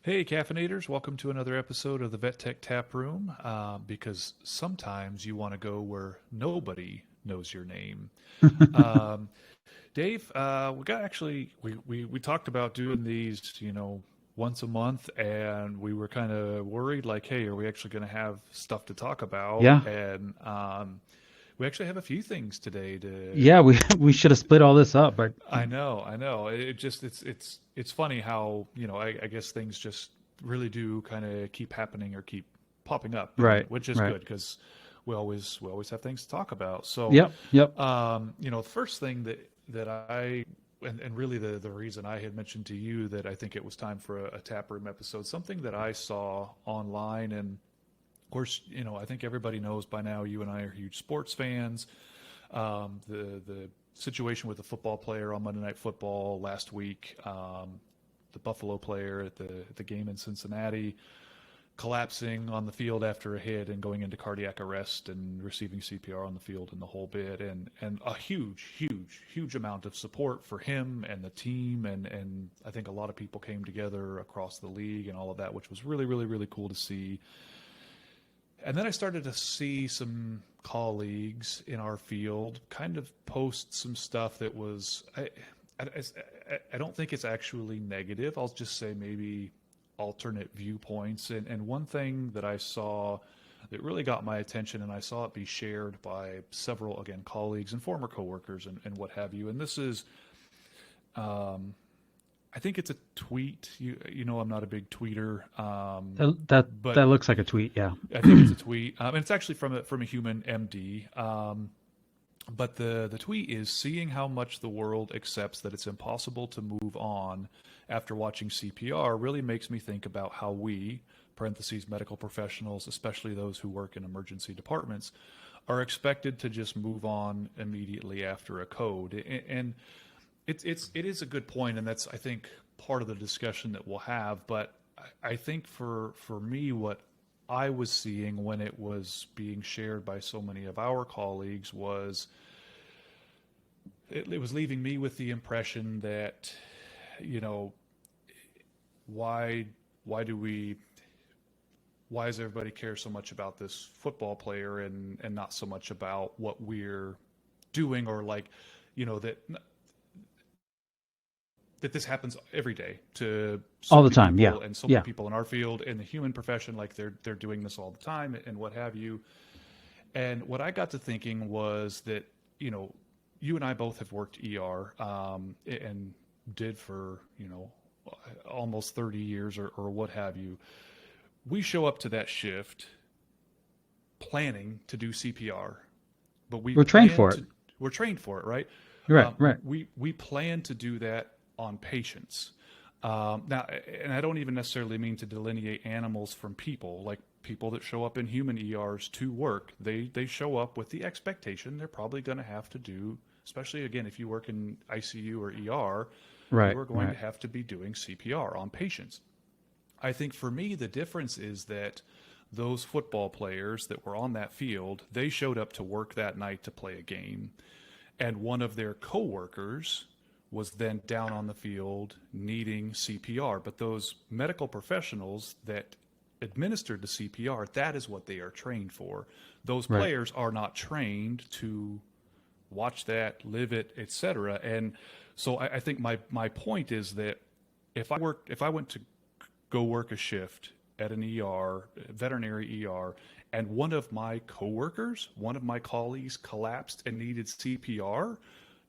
Hey, caffeinators, welcome to another episode of the Vet Tech Tap Room. Because sometimes you want to go where nobody knows your name. Um, Dave, we got actually we talked about doing these, once a month, and we were kind of worried, like, hey, are we actually going to have stuff to talk about? Yeah, And we actually have a few things today to. yeah, we should have split all this up, but I know. It's funny how I guess things just really do kind of keep happening or keep popping up, and right, which is right. good because we always have things to talk about. So, Yep, yep. the first thing that I and really the reason I had mentioned to you that I think it was time for a tap room episode, something that I saw online, and of course, I think everybody knows by now. You and I are huge sports fans. The situation with the football player on Monday Night Football last week, the Buffalo player at the game in Cincinnati, collapsing on the field after a hit and going into cardiac arrest and receiving CPR on the field and the whole bit, and a huge amount of support for him and the team, and I think a lot of people came together across the league and all of that, which was really cool to see. And then I started to see some colleagues in our field kind of post some stuff that was, I, I don't think it's actually negative. I'll just say maybe alternate viewpoints. And one thing that I saw that really got my attention, and I saw it be shared by several, again, colleagues and former coworkers and what have you. And this is, um, I think it's a tweet. I'm not a big tweeter, That but looks like a tweet. Yeah, I think it's a tweet, and it's actually from a human MD. But the tweet is seeing how much the world accepts that it's impossible to move on after watching CPR really makes me think about how we, parentheses medical professionals, especially those who work in emergency departments, are expected to just move on immediately after a code. And it is a good point, and that's, I think, part of the discussion that we'll have. But I think for me, what I was seeing when it was being shared by so many of our colleagues was it was leaving me with the impression that, you know, why why do we why does everybody care so much about this football player and not so much about what we're doing, or like, that this happens every day to so all the many time. Yeah, people, and so many yeah. people in our field in the human profession, like they're doing this all the time and what have you. And what I got to thinking was that, you know, you and I both have worked ER, and did for, almost 30 years, or what have you. We show up to that shift planning to do CPR, but we We're trained plan for it. to, we're trained for it, right? Right, right. We plan to do that on patients. Now, and I don't even necessarily mean to delineate animals from people. Like people that show up in human ERs to work, they show up with the expectation they're probably going to have to do, especially again if you work in ICU or ER, you Right, are going to right. have to be doing CPR on patients. I think for me the difference is that those football players that were on that field, they showed up to work that night to play a game, and one of their coworkers was then down on the field needing CPR. But those medical professionals that administered the CPR, that is what they are trained for. Those Right. players are not trained to watch that, live it, etc. And so I think my point is that if I went to go work a shift at an ER, veterinary ER, and one of my coworkers, one of my colleagues collapsed and needed CPR,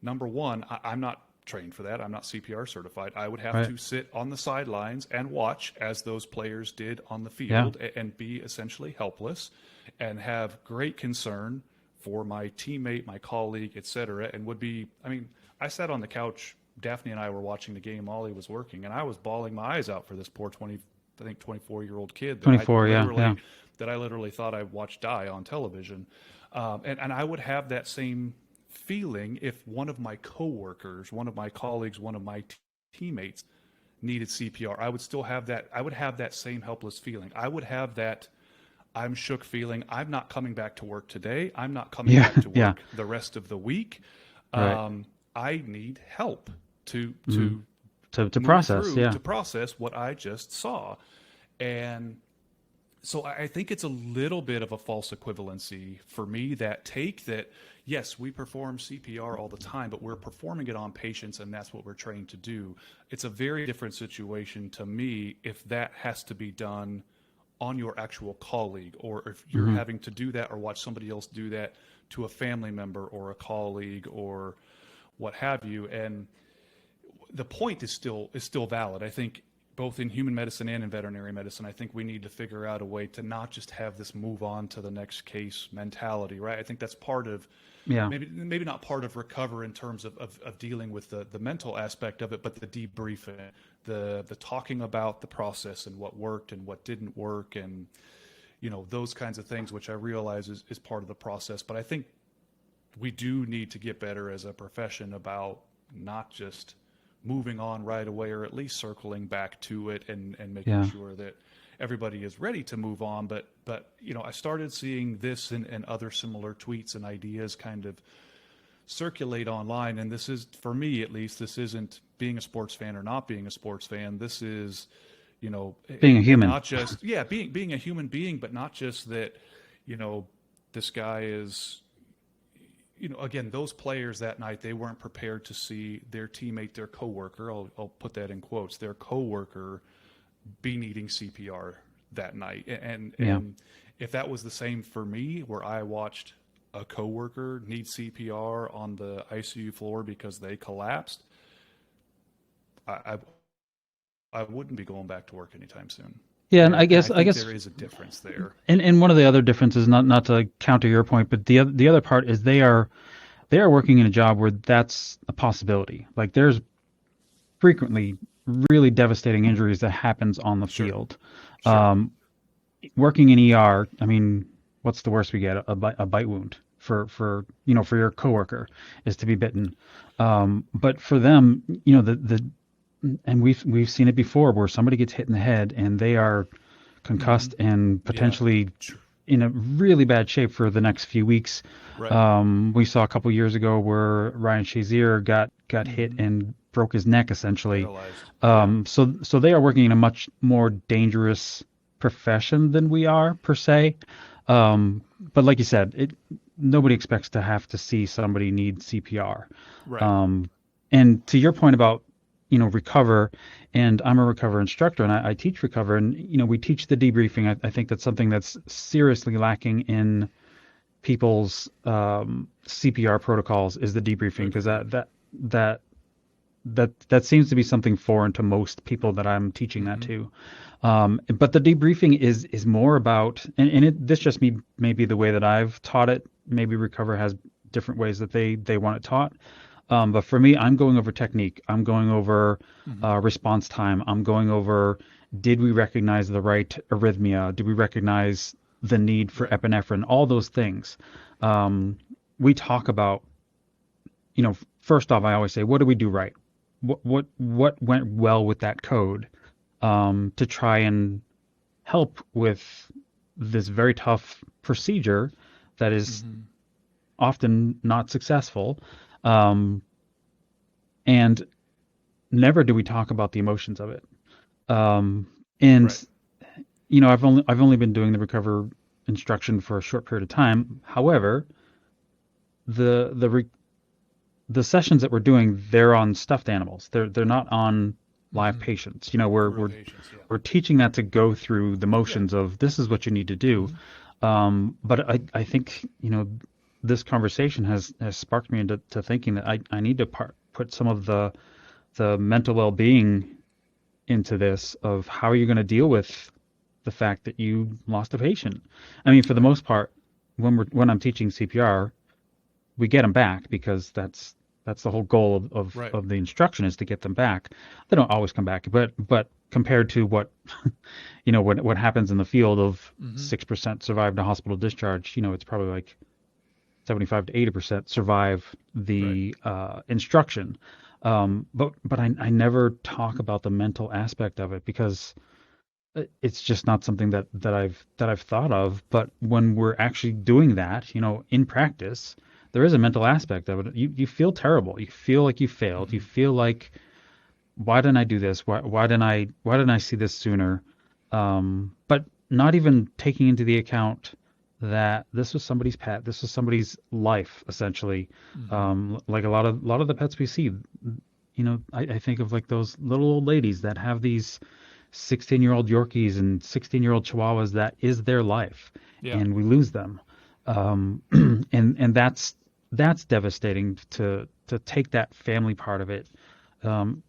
number one, I'm not trained for that. I'm not CPR certified. I would have Right. to sit on the sidelines and watch as those players did on the Yeah. field, and be essentially helpless and have great concern for my teammate, my colleague, etc. And would be, I mean, I sat on the couch. Daphne and I were watching the game. Ollie was working, and I was bawling my eyes out for this poor 20, I think 24-year-old kid 24. Yeah, yeah. that I literally thought I watched die on television. And I would have that same feeling if one of my coworkers, one of my colleagues, one of my teammates needed CPR. I would still have that. I would have that same helpless feeling. I would have that I'm shook feeling. I'm not coming back to work today. I'm not coming Yeah, back to yeah. work the rest of the week. Right. I need help to Mhm. to to move process. through Yeah. to process what I just saw. And so I think it's a little bit of a false equivalency for me, that take that, yes, we perform CPR all the time, but we're performing it on patients and that's what we're trained to do. It's a very different situation to me if that has to be done on your actual colleague, or if you're Mm-hmm. having to do that or watch somebody else do that to a family member or a colleague or what have you. And the point is still valid. I think both in human medicine and in veterinary medicine, I think we need to figure out a way to not just have this move on to the next case mentality, right? I think that's part of Yeah. maybe not part of recover in terms of dealing with the mental aspect of it, but the debriefing, the talking about the process and what worked and what didn't work, and those kinds of things, which I realize is part of the process. But I think we do need to get better as a profession about not just moving on right away, or at least circling back to it and making Yeah. sure that everybody is ready to move on. But I started seeing this and other similar tweets and ideas kind of circulate online. And this is, for me at least, this isn't being a sports fan or not being a sports fan. This is, Being a human. not just, being a human being, but not just that, this guy is, again, those players that night, they weren't prepared to see their teammate, their coworker, I'll put that in quotes, their coworker be needing CPR that night. And if that was the same for me, where I watched a coworker need CPR on the ICU floor because they collapsed, I wouldn't be going back to work anytime soon. Yeah, and I think guess there is a difference there. and one of the other differences, not to counter your point, but the other part is they are working in a job where that's a possibility. Like, there's frequently really devastating injuries that happens on the field. Sure. Working in ER, I mean, what's the worst we get? A bite wound for your coworker is to be bitten. But for them, and we've seen it before, where somebody gets hit in the head and they are concussed and potentially in a really bad shape for the next few weeks. Right. We saw a couple years ago where Ryan Shazier got hit and broke his neck essentially. So they are working in a much more dangerous profession than we are, per se. But like you said, nobody expects to have to see somebody need CPR. Right. And to your point about recover, and I'm a recover instructor and I teach recover, and we teach the debriefing. I think that's something that's seriously lacking in people's CPR protocols, is the debriefing, because that seems to be something foreign to most people that I'm teaching that to. But the debriefing is more about, and this just may be the way that I've taught it. Maybe recover has different ways that they want it taught. But for me, I'm going over technique. I'm going over response time. I'm going over, did we recognize the right arrhythmia? Did we recognize the need for epinephrine? All those things. We talk about, first off, I always say, what do we do right? What went well with that code, to try and help with this very tough procedure that is often not successful. And never do we talk about the emotions of it. I've only been doing the recover instruction for a short period of time. However, the sessions that we're doing, they're on stuffed animals. They're not on live patients. We're teaching that to go through the motions of, this is what you need to do. But I think this conversation has sparked me into thinking that I need to put some of the mental well-being into this, of how are you going to deal with the fact that you lost a patient. I mean, for the most part, when I'm teaching CPR, we get them back, because that's the whole goal of the instruction, is to get them back. They don't always come back, but compared to what what happens in the field of 6% survive to hospital discharge, it's probably like 75 to 80% survive the instruction. But I never talk about the mental aspect of it, because it's just not something that I've thought of. But when we're actually doing that, in practice, there is a mental aspect of it. You feel terrible. You feel like you failed. You feel like why didn't I do this? Why didn't I see this sooner? But not even taking into the account that this was somebody's pet, this was somebody's life, essentially. Hmm. Like a lot of the pets we see, I think of like those little old ladies that have these 16-year-old Yorkies and 16-year-old Chihuahuas that is their life, Yeah. and we lose them. And that's devastating to take that family part of it.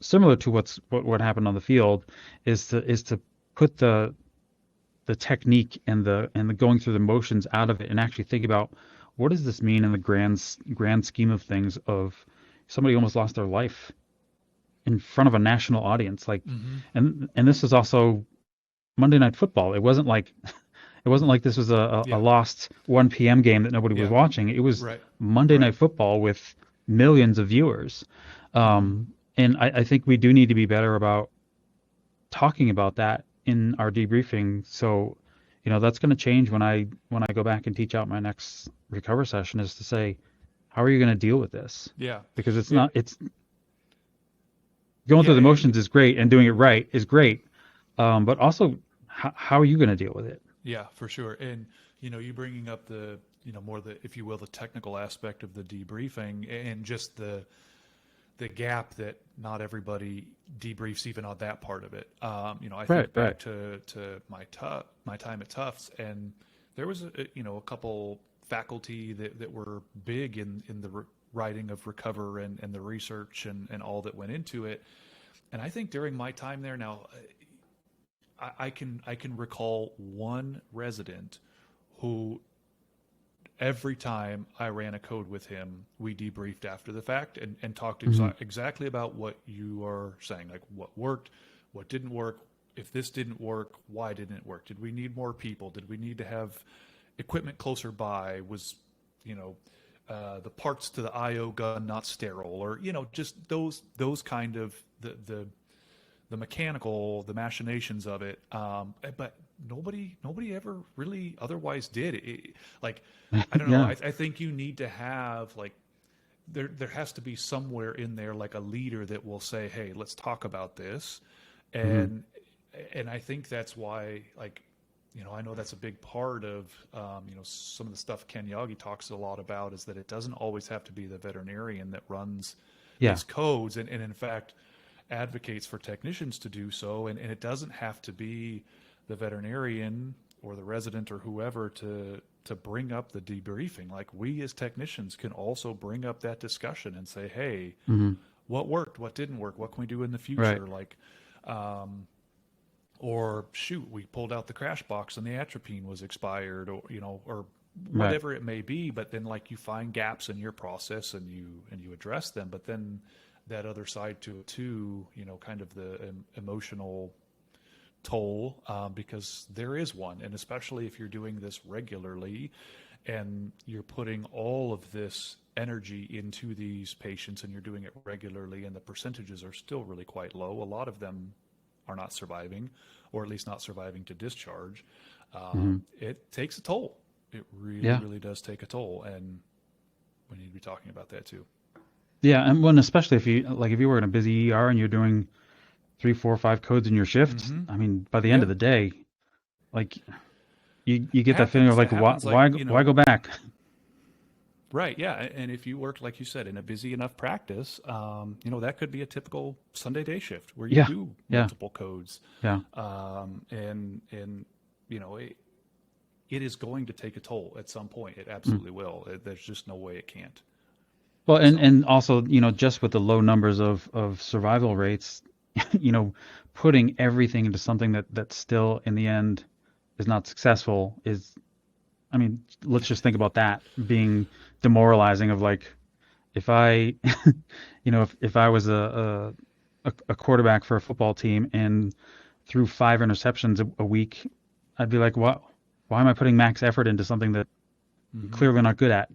Similar to what happened on the field, is to put the technique and the going through the motions out of it and actually think about what does this mean in the grand scheme of things, of somebody almost lost their life in front of a national audience, like. Hmm. And this is also Monday Night Football. It wasn't like this was a Yeah. lost 1 p.m. game that nobody was Yeah. watching. It was Right. Monday Right. Night Football with millions of viewers. Hmm. And I think we do need to be better about talking about that in our debriefing. So, that's going to change when I go back and teach out my next recover session, is to say, how are you going to deal with this? Yeah. Because Yeah. it's going Yeah. through the motions is great and doing it right is great. But also, how are you going to deal with it? Yeah, for sure. And you bringing up the more the, if you will, the technical aspect of the debriefing, and just the gap that not everybody debriefs even on that part of it. I Right, think right. back to my time at Tufts, and there was a couple faculty that were big in the writing of Recover, and the research, and all that went into it. And I think during my time there, now I can recall one resident who, every time I ran a code with him, we debriefed after the fact, and talked Hmm. exactly about what you are saying, like what worked, what didn't work. If this didn't work, why didn't it work? Did we need more people? Did we need to have equipment closer by? Was, you know, the parts to the IO gun not sterile, or just those kind of the mechanical, the machinations of it. But nobody ever really otherwise did it. Like, I don't know. Yeah. I think you need to have, like, there has to be somewhere in there, like a leader that will say, hey, let's talk about this. Hmm. And I think that's why, like, I know that's a big part of, some of the stuff Ken Yagi talks a lot about, is that it doesn't always have to be the veterinarian that runs Yeah. these codes, and in fact advocates for technicians to do so. And it doesn't have to be the veterinarian or the resident or whoever to bring up the debriefing. Like, we as technicians can also bring up that discussion and say, hey, Hmm. what worked, what didn't work, what can we do in the Right. future? Like, or shoot, we pulled out the crash box and the atropine was expired, or Right. whatever it may be. But then, like, you find gaps in your process, and you address them. But then that other side to it too, kind of the emotional toll, because there is one. And especially if you're doing this regularly, and you're putting all of this energy into these patients, and you're doing it regularly, and the percentages are still really quite low. A lot of them are not surviving, or at least not surviving to discharge. Hmm. It takes a toll. It really, Yeah. really does take a toll. And we need to be talking about that too. Yeah. And when, especially if you were in a busy ER and you're doing three, four, five codes in your shift, Hmm. I mean, by the end Yeah. of the day, like, you get that feeling of Happens. like, That why happens. Like, why go back? right. Yeah. And if you work, like you said, in a busy enough practice, that could be a typical Sunday day shift where you Yeah. do Yeah. multiple codes. Yeah. And it is going to take a toll at some point. It Mm. absolutely will. There's just no way it can't. Well, and So, and also, just with the low numbers of survival rates, you know, putting everything into something that still in the end is not successful is, I mean, let's just think about that being demoralizing, of like, if I, if I was a quarterback for a football team and threw 5 interceptions a week, I'd be like, why am I putting max effort into something that I'm hmm, clearly not good at?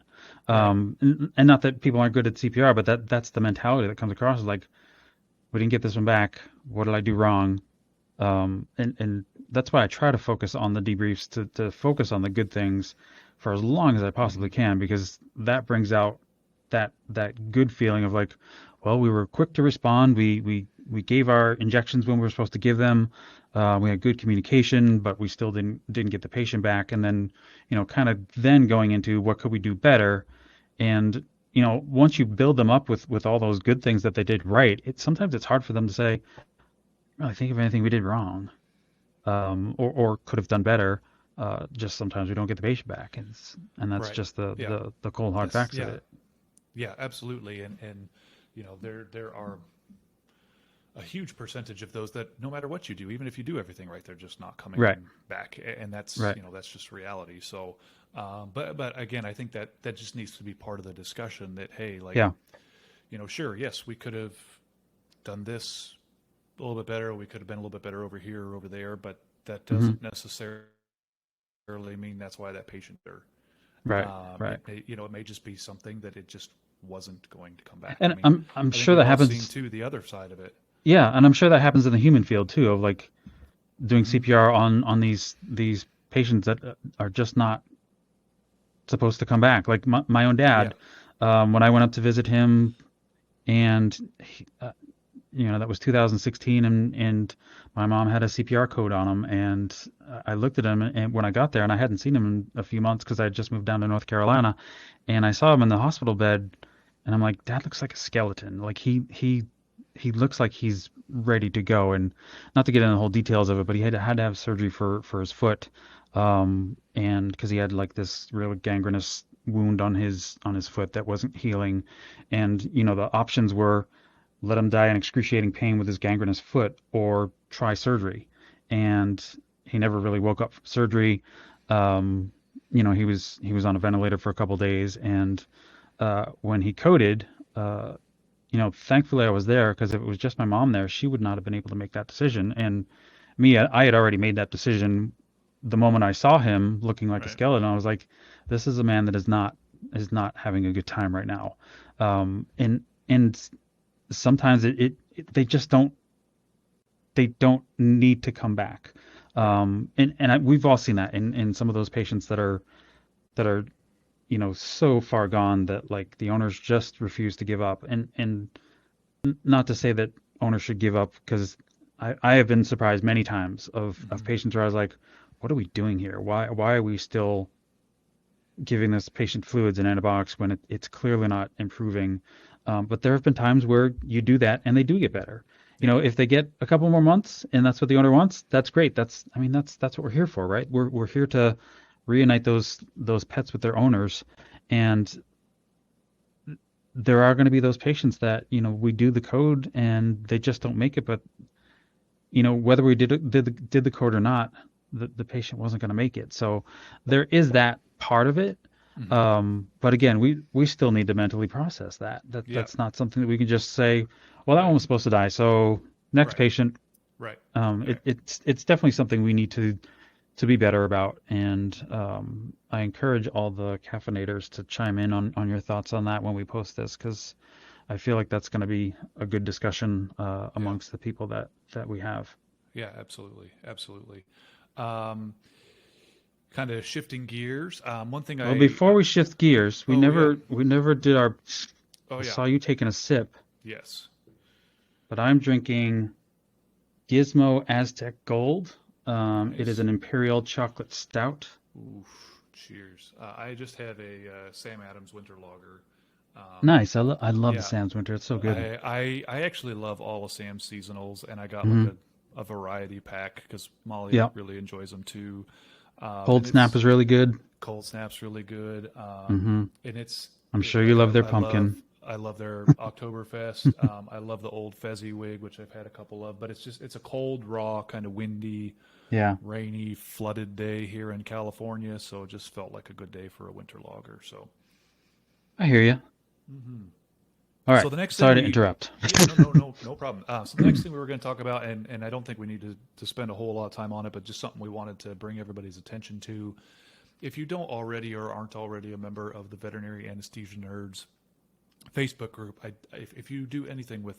right. And not that people aren't good at CPR, but that's the mentality that comes across, is like, we didn't get this one back. What did I do wrong? And that's why I try to focus on the debriefs, to focus on the good things for as long as I Hmm. possibly can, because that brings out that good feeling of like, well, we were quick to respond. We we gave our injections when we were supposed to give them. We had good communication, but we still didn't get the patient back. And then, kind of then going into what could we do better. And, once you build them up with all those good things that they did right, sometimes it's hard for them to say, really think of anything we did wrong, or could have done better. Just sometimes we don't get the patient back, and that's Right. just the, Yeah. the cold hard facts of Yeah. it. Yeah, absolutely. And there are a huge percentage of those that no matter what you do, even if you do everything right, they're just not coming Right, back, and that's right. that's just reality. So, but again, I think that just needs to be part of the discussion. That hey, like Yeah. sure, yes, we could have done this a little bit better. We could have been a little bit better over here or over there, but that Hmm. doesn't necessarily mean that's why that patient there. Right, right. It may just be something that it just wasn't going to come back. I And mean, I'm I think sure we've that all seen happens. too the other side of it. Yeah, and I'm sure that happens in the human field too, of like doing Hmm. CPR on these patients that are just not supposed to come back. Like my own Yeah. dad, when I went up to visit him, and that was 2016, and my mom had a CPR code on him, and I looked at him, and when I got there, and I hadn't seen him in a few months because I had just moved down to North Carolina, and I saw him in the hospital bed, and I'm like, Dad looks like a skeleton. Like he looks like he's ready to go, and not to get into the whole details of it, but he had to have surgery for his foot, and because he had like this real gangrenous wound on his foot that wasn't healing, and the options were let him die in excruciating pain with his gangrenous foot or try surgery. And he never really woke up from surgery. He was on a ventilator for a couple days, and when he coded, thankfully I was there because if it was just my mom there, she would not have been able to make that decision. And me, I had already made that decision the moment I saw him looking like a Right. skeleton. I was like, this is a man that is not having a good time right now. And sometimes they just don't need to come back. Right. We've all seen that in some of those patients that are so far gone that like the owners just refuse to give up. And not to say that owners should give up, because I have been surprised many times of Hmm. patients where I was like, what are we doing here? Why are we still giving this patient fluids and antibiotics when it's clearly not improving? But there have been times where you do that and they do get better. Yeah. If they get a couple more months and that's what the owner wants, that's great. That's what we're here for, right? We're here to reunite those pets with their owners, and there are going to be those patients that we do the code and they just don't make it. But whether we did the code or not, the patient wasn't going to make it. So there is that part of it. Hmm. But again, we still need to mentally process that. Yeah. That's not something that we can just say, well, that one Right. was supposed to die, so next Right. patient. Right. It, Right. it's definitely something we need to be better about. And I encourage all the caffeinators to chime in on your thoughts on that when we post this, because I feel like that's going to be a good discussion Yeah. amongst the people that we have. Yeah. Absolutely. Absolutely. Um, Kind of shifting gears. One thing Well, before we shift gears, we oh yeah. never did our. Oh I yeah. saw you taking a sip, Yes. but I'm drinking Gizmo Aztec Gold. It is Nice. an Imperial Chocolate Stout. Oof. Cheers. I just had a Sam Adams Winter Lager. Nice. I love the Yeah. Sam's Winter. It's so good. I actually love all of Sam's seasonals, and I got like Hmm. a variety pack because Molly Yeah. really enjoys them too. And Cold Snap it's is really good. Cold Snap's really good. Hmm. And it's I'm sure you like love their pumpkin. I love their Oktoberfest. I love the old Fezziwig, which I've had a couple of, but it's a cold, raw, kind of windy, Yeah, rainy, flooded day here in California, so it just felt like a good day for a winter lager. So, I hear you. hmm All so right. the next thing Sorry to we, interrupt. yeah, no problem. So the next thing we were going to talk about, and I don't think we need to spend a whole lot of time on it, but just something we wanted to bring everybody's attention to. If you don't already or aren't already a member of the Veterinary Anesthesia Nerds Facebook group, if you do anything with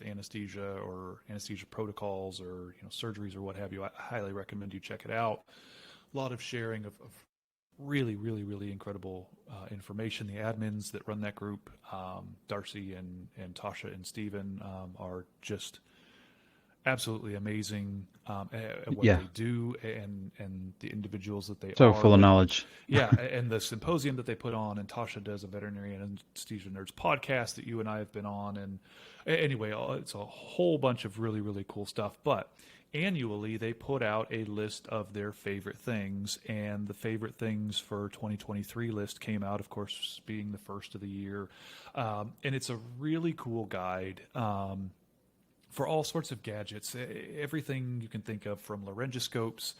anesthesia or anesthesia protocols or surgeries or what have you, I highly recommend you check it out. A lot of sharing of really, really, really incredible information. The admins that run that group, Darcy and Tasha and Steven, are just absolutely amazing at what Yeah, they do and the individuals that they so are. full of But knowledge. yeah, and the symposium that they put on, and Tasha does a veterinary anesthesia nerds podcast that you and I have been on, and anyway, it's a whole bunch of really really cool stuff. But annually, they put out a list of their favorite things, and the favorite things for 2023 list came out, of course, being the first of the year, and it's a really cool guide. For all sorts of gadgets, everything you can think of, from laryngoscopes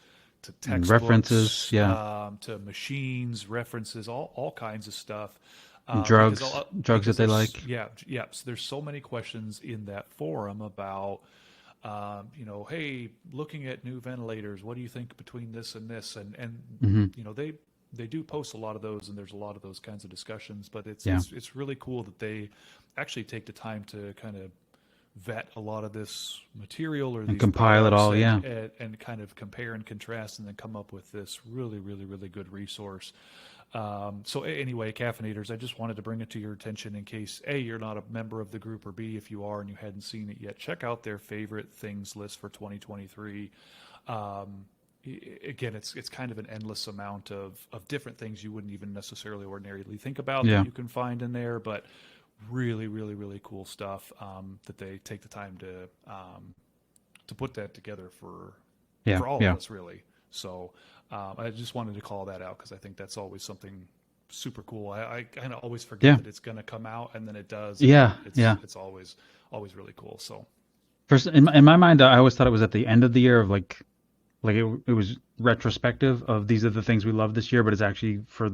to And references, textbooks, yeah, to machines, references, all kinds of stuff. drugs that Because they there's like. yeah, so there's so many questions in that forum about hey, looking at new ventilators, what do you think between this and this, and Hmm. they do post a lot of those, and there's a lot of those kinds of discussions. But Yeah, it's really cool that they actually take the time to kind of vet a lot of this material or and these compile it products, all. Yeah, and kind of compare and contrast, and then come up with this really really really good resource. So anyway, caffeinators, I just wanted to bring it to your attention in case A, you're not a member of the group, or B, if you are and you hadn't seen it yet, check out their favorite things list for 2023. Um, Again, it's kind of an endless amount of different things you wouldn't even necessarily ordinarily think about that yeah, you can find in there, but really, really, really cool stuff that they take the time to put that together yeah, for all of yeah, us, really. So I just wanted to call that out because I think that's always something super cool. I kind of always forget yeah, that it's going to come out, and then it does, and yeah, yeah. it's always really cool. So First, in my mind, I always thought it was at the end of the year of like it was retrospective of these are the things we love this year, but it's actually for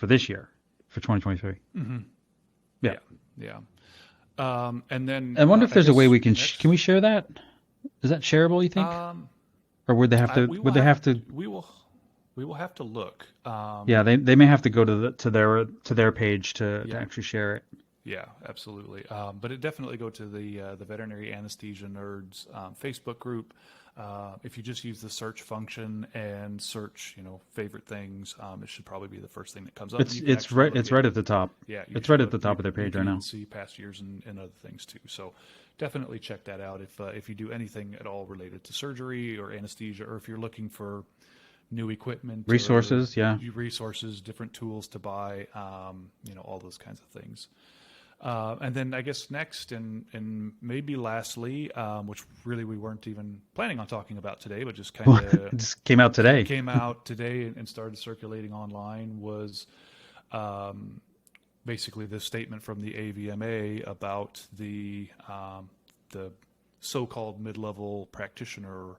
this year, for 2023. hmm Yeah. yeah, yeah. And then I wonder if I there's a way guess we can we next, share that? Is that shareable, you think? um, Or would they have to we will would they have have to we will have to look. yeah, they may have to go to their page to Yeah, actually share it. yeah, absolutely. But it definitely go to the Veterinary Anesthesia Nerds Facebook group. If you just use the search function and search, favorite things, it should probably be the first thing that comes up. And It's you can it's actually right look it's at, right at the top. yeah, you It's should right at look. the top of their You page right can even now. see past years and other things too. So definitely check that out if you do anything at all related to surgery or anesthesia, or if you're looking for new equipment or Resources, yeah. resources, different tools to buy, all those kinds of things. And then I guess next and maybe lastly, which really we weren't even planning on talking about today, but just kind It of just came out today. came out today and started circulating online, was um, basically this statement from the AVMA about the so-called mid-level practitioner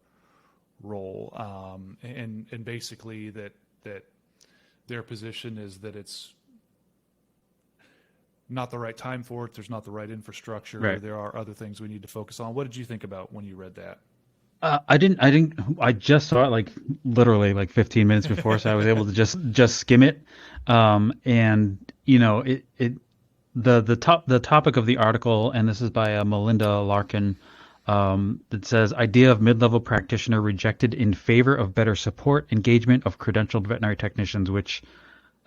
role, and basically that their position is that it's not the right time for it. There's not the right infrastructure. Right. There are other things we need to focus on. What did you think about when you read I just saw it like literally like 15 minutes before, so I was able to just skim it. And the topic of the article, and this is by Melinda Larkin, that says idea of mid-level practitioner rejected in favor of better support engagement of credentialed veterinary technicians, which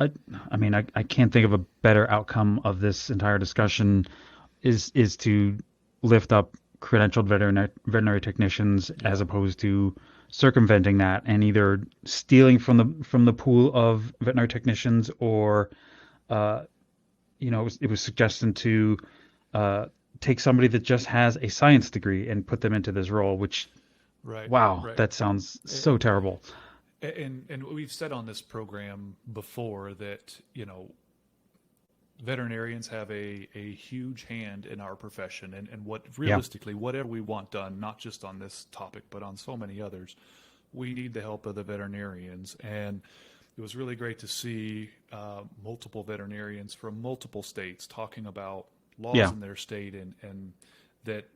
I, I mean, I can't think of a better outcome of this entire discussion is to lift up credentialed veterinary technicians as Yeah. opposed to circumventing that and either stealing from the pool of veterinary technicians or uh, it was suggesting to uh, take somebody that just has a science degree and put them into this role, which Right, wow, right. that sounds so terrible. And we've said on this program before that, veterinarians have a huge hand in our profession, and what Yeah, realistically, whatever we want done, not just on this topic, but on so many others, we need the help of the veterinarians. And it was really great to see multiple veterinarians from multiple states talking about laws yeah, in their state, and that,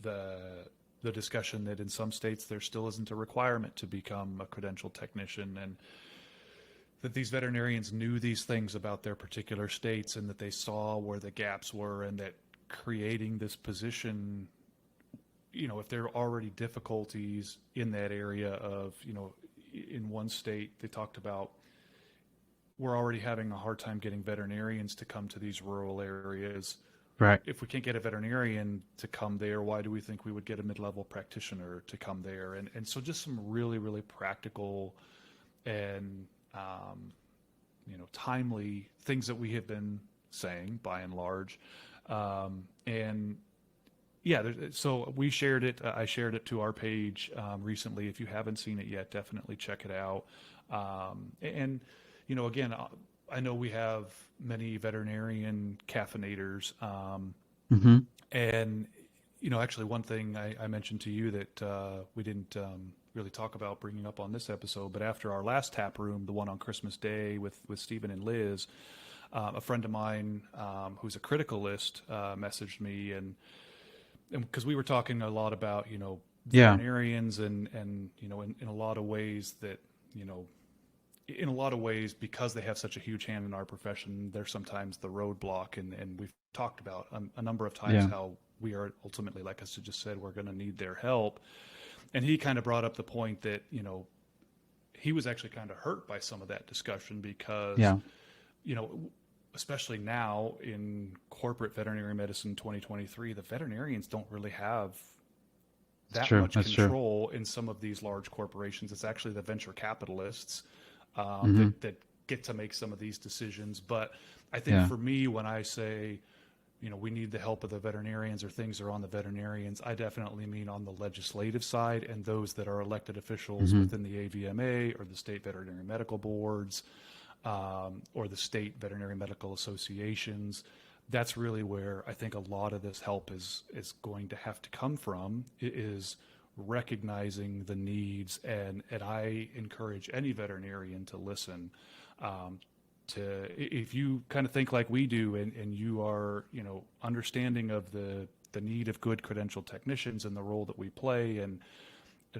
the the discussion that in some states there still isn't a requirement to become a credentialed technician, and that these veterinarians knew these things about their particular states, and that they saw where the gaps were, and that creating this position, if there are already difficulties in that area of, in one state they talked about, we're already having a hard time getting veterinarians to come to these rural areas. Right. if we can't get a veterinarian to come there, why do we think we would get a mid-level practitioner to come there? And so just some really, really practical and, timely things that we have been saying by and large. And yeah, so we shared it. I shared it to our page recently. If you haven't seen it yet, definitely check it out. And, again, I know we have many veterinarian caffeinators. Hmm. And, actually one thing I mentioned to you that we didn't really talk about bringing up on this episode, but after our last tap room, the one on Christmas Day with Stephen and Liz, a friend of mine who's a criticalist messaged me, and because we were talking a lot about, Yeah. veterinarians and in a lot of ways that, in a lot of ways, because they have such a huge hand in our profession, they're sometimes the roadblock. And we've talked about a number of times Yeah. how we are ultimately, like I just said, we're going to need their help. And he kind of brought up the point that, he was actually kind of hurt by some of that discussion because, Yeah. Especially now in corporate veterinary medicine 2023, the veterinarians don't really have It's that true. much That's true. control in some of these large corporations. It's actually the venture capitalists Hmm. that get to make some of these decisions. But I think Yeah. for me, when I say, we need the help of the veterinarians or things are on the veterinarians, I definitely mean on the legislative side and those that are elected officials Hmm. within the AVMA or the state veterinary medical boards or the state veterinary medical associations. That's really where I think a lot of this help is going to have to come from, is recognizing the needs. And I encourage any veterinarian to listen to, if you kind of think like we do, and you are, understanding of the need of good credentialed technicians and the role that we play, and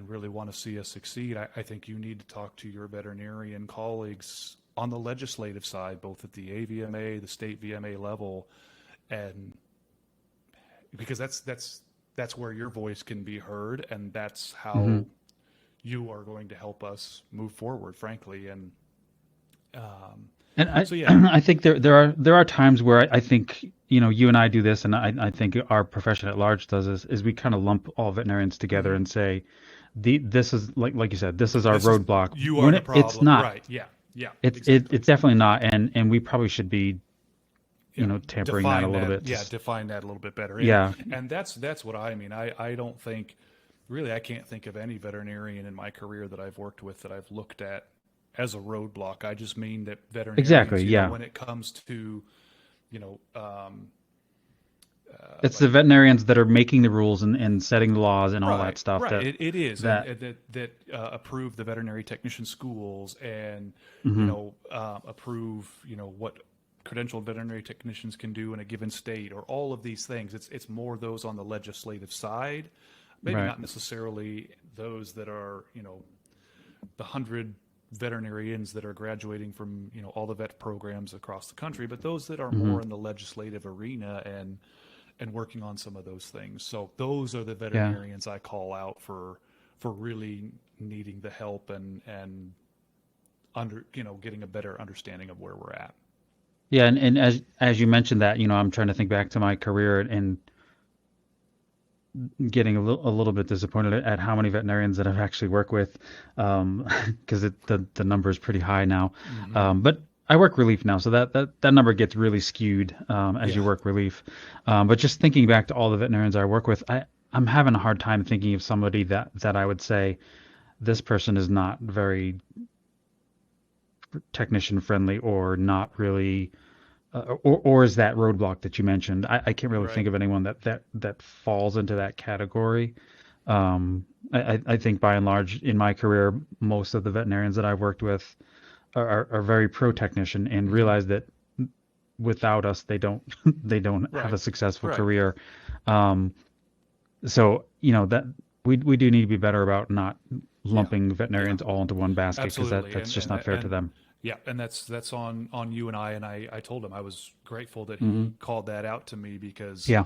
really want to see us succeed, I think you need to talk to your veterinarian colleagues on the legislative side, both at the AVMA, the state VMA level, and because that's where your voice can be heard, and that's Hmm. how you are going to help us move forward, frankly. And And I, so yeah. I think there are times where I think you and I do this, and I think our profession at large does this, is we kind of lump all veterinarians together Mhm. and say, this is like you said, this is our This is, roadblock. you are When the it's problem, not, right? Yeah, yeah, it's exactly. definitely not, and we probably should be Yeah, tampering that a define little that. bit. Yeah, define that a little bit better. and Yeah, and that's what I mean. I don't think, really, I can't think of any veterinarian in my career that I've worked with that I've looked at as a roadblock. I just mean that exactly. veterinarians, Yeah, when it comes to, you know, it's the like, veterinarians that are making the rules and setting the laws and all that right, stuff right. that It is, and that. that approve the veterinary technician schools, and Hmm. approve what credentialed veterinary technicians can do in a given state, or all of these things. It's more those on the legislative side, maybe Right. not necessarily those that are the 100 veterinarians that are graduating from all the vet programs across the country, but those that are Hmm. more in the legislative arena and working on some of those things. So those are the Yeah. veterinarians I call out for really needing the help and under getting a better understanding of where we're at. Yeah, and as you mentioned that, I'm trying to think back to my career and getting a little bit disappointed at how many veterinarians that I've actually worked with, because the number is pretty high now. Hmm. But I work relief now, so that number gets really skewed as you Yeah. work relief. But just thinking back to all the veterinarians I work with, I'm having a hard time thinking of somebody that I would say this person is not very technician friendly or not really or is that roadblock that you mentioned. I can't really Right. think of anyone that falls into that category. I think by and large in my career, most of the veterinarians that I've worked with are very pro technician and Hmm. realize that without us, they don't they don't have Right. a successful Right. career. Um, so that we do need to be better about not Yeah. lumping Yeah. veterinarians all into one basket because Absolutely. that's And just and not fair to and them. yeah, and that's on you and I. And I told him I was grateful that Hmm. he called that out to me, because Yeah,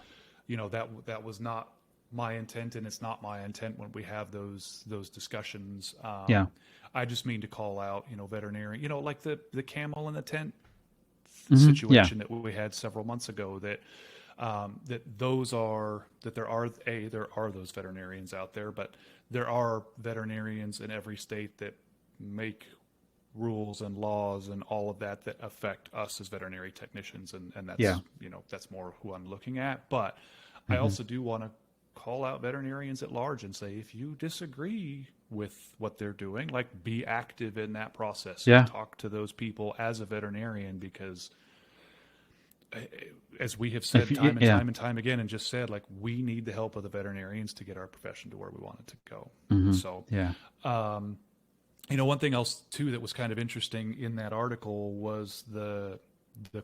that was not my intent, and it's not my intent when we have those discussions. yeah. I just mean to call out, veterinarian, like the camel in the tent Hmm. Yeah. situation that we had several months ago, that that there are those veterinarians out there, but there are veterinarians in every state that make rules and laws and all of that affect us as veterinary technicians, and that's Yeah. that's more who I'm looking at. But I Hmm. also do want to call out veterinarians at large and say, if you disagree with what they're doing, like, be active in that process. Yeah. Talk to those people as a veterinarian, because as we have said time and Yeah. time and time again, and just said, like, we need the help of the veterinarians to get our profession to where we want it to go. Hmm. So, Yeah. one thing else too that was kind of interesting in that article was the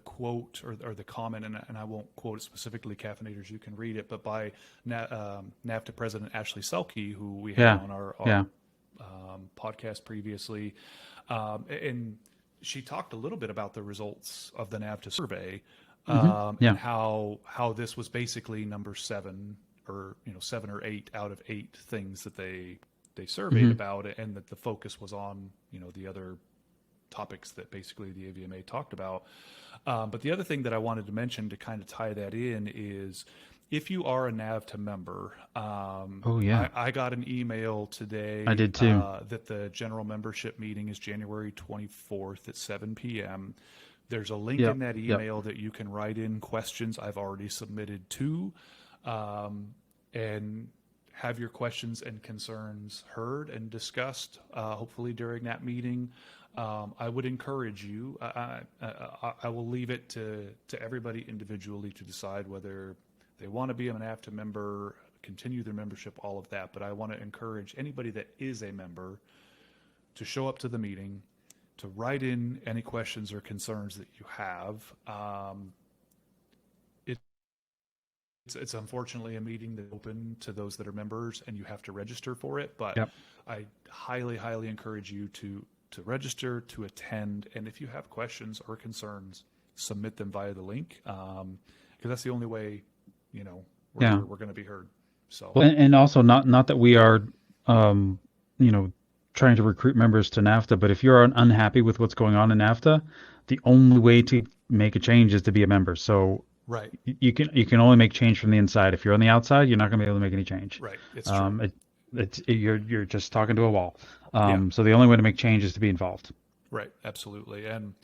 quote or the comment, and I won't quote it specifically, caffeinators, you can read it, but by NAVTA President Ashley Selke, who we had on our podcast previously, and she talked a little bit about the results of the NAVTA survey, and how this was basically number 7 or 7 or 8 out of 8 things that they surveyed about it, and that the focus was on the other topics that basically the AVMA talked about. But the other thing that I wanted to mention to kind of tie that in is, if you are a NAVTA member, I got an email today. I did too. That the general membership meeting is January 24th at 7 p.m. There's a link in that email that you can write in questions I've already submitted to, and have your questions and concerns heard and discussed, hopefully during that meeting. I would encourage you, I will leave it to everybody individually to decide whether they want to be an NAVTA member, continue their membership, all of that. But I want to encourage anybody that is a member to show up to the meeting, to write in any questions or concerns that you have. It's unfortunately a meeting that's open to those that are members, and you have to register for it. But I highly, highly encourage you to register, to attend, and if you have questions or concerns, submit them via the link, because that's the only way we're going to be heard. So, well, and also not that we are trying to recruit members to NAFTA, but if you're unhappy with what's going on in NAFTA, the only way to make a change is to be a member. So right, you can only make change from the inside. If you're on the outside, you're not going to be able to make any change. Right, it's true. You're just talking to a wall. So the only way to make change is to be involved. Right, absolutely. And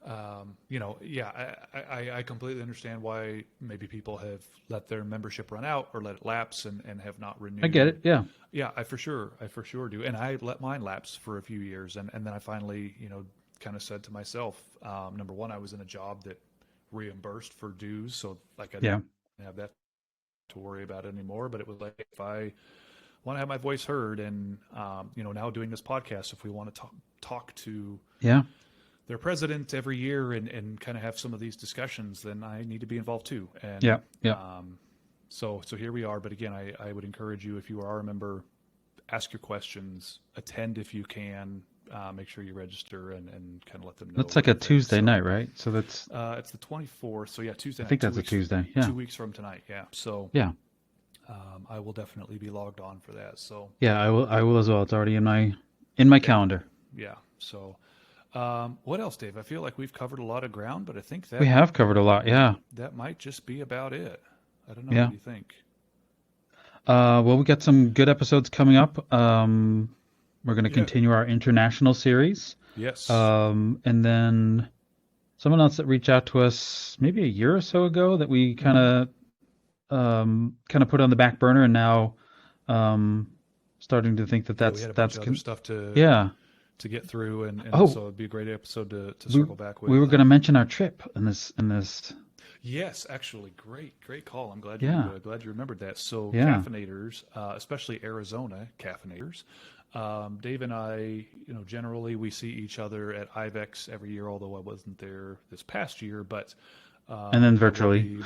I completely understand why maybe people have let their membership run out or let it lapse and have not renewed. I get it. Yeah. Yeah, I for sure do. And I let mine lapse for a few years, and then I finally, kind of said to myself, number one, I was in a job that reimbursed for dues, so like I didn't have that to worry about anymore. But it was like, if I want to have my voice heard, and now doing this podcast, if we want to talk to their president every year and kind of have some of these discussions, then I need to be involved too. And so here we are. But again, I would encourage you, if you are a member, ask your questions, attend if you can, make sure you register and kind of let them know. That's like a Tuesday night, right? So that's it's the 24th. So Tuesday night. I think that's a Tuesday. Yeah. 2 weeks from tonight. Yeah. So I will definitely be logged on for that. So I will as well. It's already in my calendar. Yeah. So what else, Dave? I feel like we've covered a lot of ground, but I think that we have covered a lot. Yeah. That might just be about it. I don't know. Yeah. What do you think? Well, we got some good episodes coming up. We're going to continue our international series. Yes. And then someone else that reached out to us maybe a year or so ago that we kind of put on the back burner, and now starting to think that's we had a bunch of other stuff to get through, and so it'd be a great episode to circle back with. We were going to mention our trip in this. Yes, actually, great call. I'm glad you remembered that. So caffeinators, especially Arizona caffeinators. Dave and I, generally we see each other at IVEX every year, although I wasn't there this past year, but and then virtually.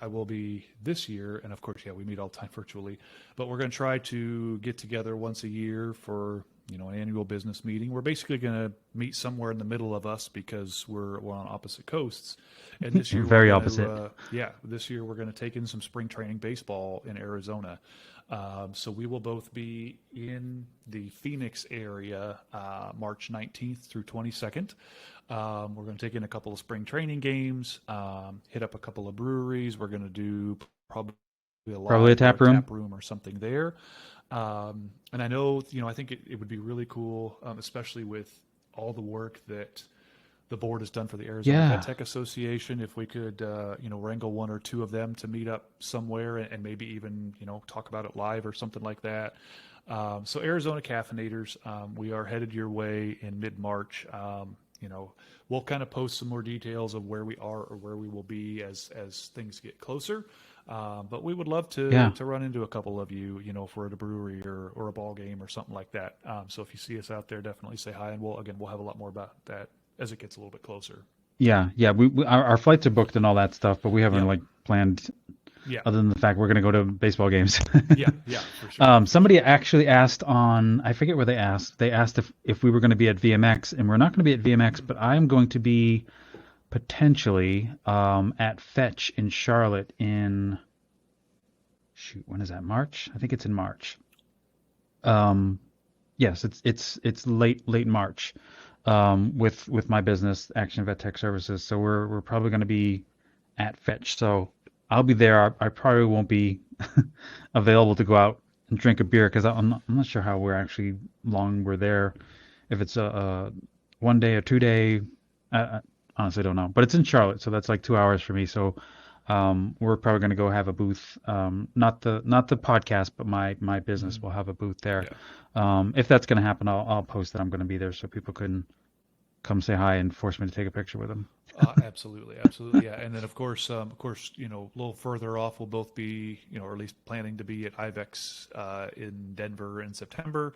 I will be this year, and of course, we meet all the time virtually. But we're going to try to get together once a year for an annual business meeting. We're basically going to meet somewhere in the middle of us because we're on opposite coasts. And this year we're Very going opposite. to, this year we're going to take in some spring training baseball in Arizona. So we will both be in the Phoenix area March 19th through 22nd. We're going to take in a couple of spring training games, hit up a couple of breweries. We're going to do probably a Probably a live tap room. tap room or something there. And I know, I think it would be really cool, especially with all the work that the board has done for the Arizona Vet Yeah. Tech Association. If we could, wrangle one or two of them to meet up somewhere and maybe even, talk about it live or something like that. So Arizona Caffeinators, we are headed your way in mid-March. We'll kind of post some more details of where we are or where we will be as things get closer. But we would love to Yeah. run into a couple of you, if we're at a brewery or a ball game or something like that. So if you see us out there, definitely say hi, and we'll have a lot more about that as it gets a little bit closer. Yeah. Yeah. Our flights are booked and all that stuff, but we haven't Yep. like planned Yeah. other than the fact we're going to go to baseball games. Yeah. Yeah. For sure. For Somebody sure. actually asked on, I forget where they asked. They asked if we were going to be at VMX, and we're not going to be at VMX, but I'm going to be potentially at Fetch in Charlotte in, shoot, when is that? March? I think it's in March. Um, yes, it's late March. With my business, Action Vet Tech Services. So we're probably going to be at Fetch. So I'll be there. I probably won't be available to go out and drink a beer because I'm not sure how long we're there. If it's a 1 day or 2 day, I honestly don't know. But it's in Charlotte, so that's like 2 hours for me. So we're probably going to go have a booth. Not the podcast, but my business Mhm. will have a booth there. Yeah. If that's going to happen, I'll post that I'm going to be there so people can come say hi and force me to take a picture with them. Absolutely, absolutely, yeah. And then a little further off, we'll both be, or at least planning to be at IVEX in Denver in September.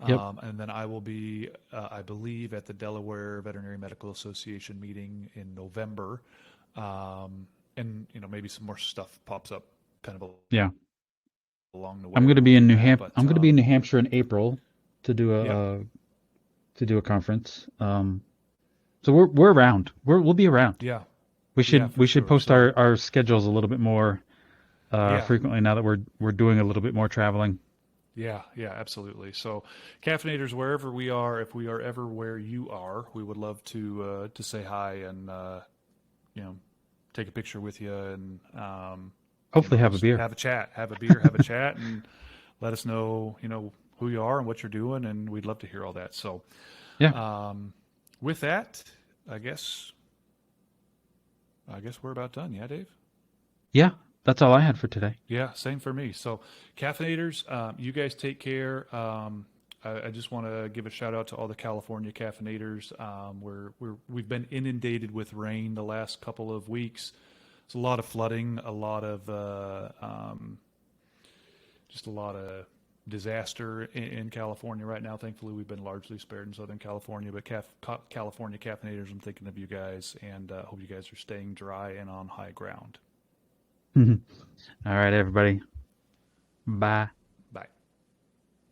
Yep. And then I will be, I believe, at the Delaware Veterinary Medical Association meeting in November. And maybe some more stuff pops up kind of Yeah. along the way I'm going to be between in that. But I'm going to be in New Hampshire in April to do yeah, a conference. So we're around. We'll be around. yeah, We yeah, should for we should sure. post So our schedules a little bit more yeah, frequently now that we're doing a little bit more traveling. yeah, yeah, absolutely. So, caffeinators, wherever we are, if we are ever where you are, we would love to say hi and you know take a picture with you and Hopefully have a just beer. have a chat, have a beer, have a chat, and let us know who you are and what you're doing, and we'd love to hear all that. So, Yeah. with that, I guess we're about done. Yeah, Dave. Yeah. That's all I had for today. Yeah, same for me. So, caffeinators, you guys take care. I just want to give a shout out to all the California caffeinators. We've been inundated with rain the last couple of weeks. It's a lot of flooding, a lot of just a lot of disaster in California right now. Thankfully, we've been largely spared in Southern California. But California caffeinators, I'm thinking of you guys, and hope you guys are staying dry and on high ground. All right, everybody. Bye.